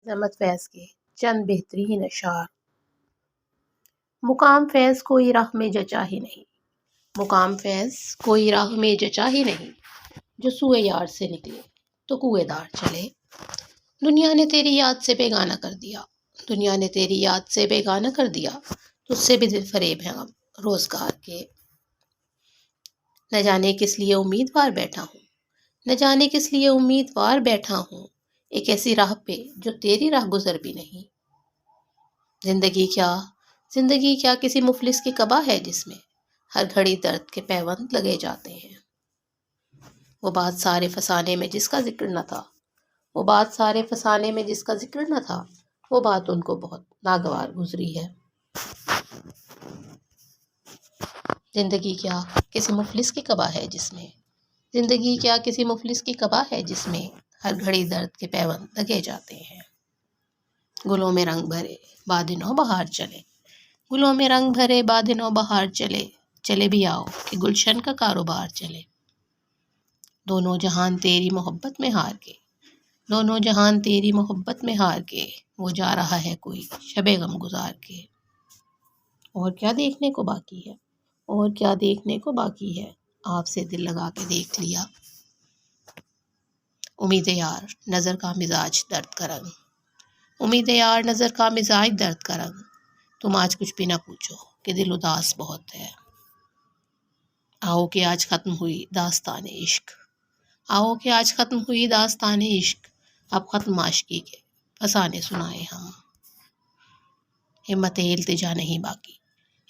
نمت فیض کے چند بہترین اشعار۔ مقام فیض کوئی راہ میں جچا ہی نہیں، مقام فیض کوئی راہ میں جچا ہی نہیں، جو سوئے یار سے نکلے تو کوئے دار چلے۔ دنیا نے تیری یاد سے بیگانہ کر دیا، دنیا نے تیری یاد سے بیگانہ کر دیا، تجھ سے بھی دل فریب ہیں اب روزگار کے۔ نہ جانے کس لیے امیدوار بیٹھا ہوں، نہ جانے کس لیے امیدوار بیٹھا ہوں، ایک ایسی راہ پہ جو تیری راہ گزر بھی نہیں۔ زندگی کیا کسی مفلس کی قبا ہے جس میں ہر گھڑی درد کے پیوند لگے جاتے ہیں۔ وہ بات سارے فسانے میں جس کا ذکر نہ تھا، وہ بات سارے فسانے میں جس کا ذکر نہ تھا، وہ بات ان کو بہت ناگوار گزری ہے۔ زندگی کیا کسی مفلس کی قبا ہے جس میں، زندگی کیا کسی مفلس کی قبا ہے جس میں ہر گھڑی درد کے پیوند لگے جاتے ہیں۔ گلوں میں رنگ بھرے باد نو بہار چلے، گلوں میں رنگ بھرے باد نو بہار چلے، چلے بھی آؤ کہ گلشن کا کاروبار چلے۔ دونوں جہان تیری محبت میں ہار کے، دونوں جہان تیری محبت میں ہار کے، وہ جا رہا ہے کوئی شب غم گزار کے۔ اور کیا دیکھنے کو باقی ہے، اور کیا دیکھنے کو باقی ہے، آپ سے دل لگا کے دیکھ لیا۔ امید یار نظر کا مزاج درد کا رنگ، امید یار نظر کا مزاج درد کا رنگ، تم آج کچھ بھی نہ پوچھو کہ دل اداس بہت ہے۔ آؤ کہ آج ختم ہوئی داستان عشق، آؤ کہ آج ختم ہوئی داستان عشق، اب ختم عاشقی کے فسانے سنائے ہم۔ ہمت التجا نہیں باقی،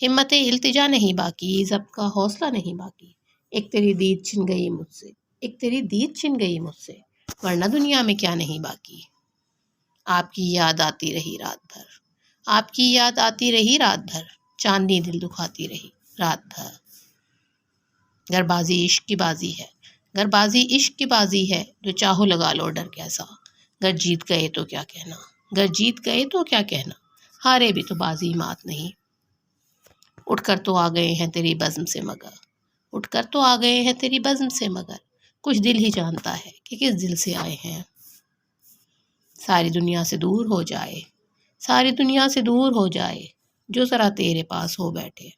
ہمت التجا نہیں باقی، ضبط کا حوصلہ نہیں باقی، ایک تیری دید چھن گئی مجھ سے، ایک تیری دید چھن گئی مجھ سے، ورنہ دنیا میں کیا نہیں باقی۔ آپ کی یاد آتی رہی رات بھر، آپ کی یاد آتی رہی رات بھر، چاندنی دل دکھاتی رہی رات بھر۔ گر بازی عشق کی بازی ہے، گر بازی عشق کی بازی ہے، جو چاہو لگا لو ڈر کیسا، گر جیت گئے تو کیا کہنا، گر جیت گئے تو کیا کہنا، ہارے بھی تو بازی مات نہیں۔ اٹھ کر تو آ گئے ہیں تیری بزم سے مگر، اٹھ کر تو آ گئے ہیں تیری بزم سے مگر، کچھ دل ہی جانتا ہے کہ کس دل سے آئے ہیں۔ ساری دنیا سے دور ہو جائے، ساری دنیا سے دور ہو جائے، جو ذرا تیرے پاس ہو بیٹھے۔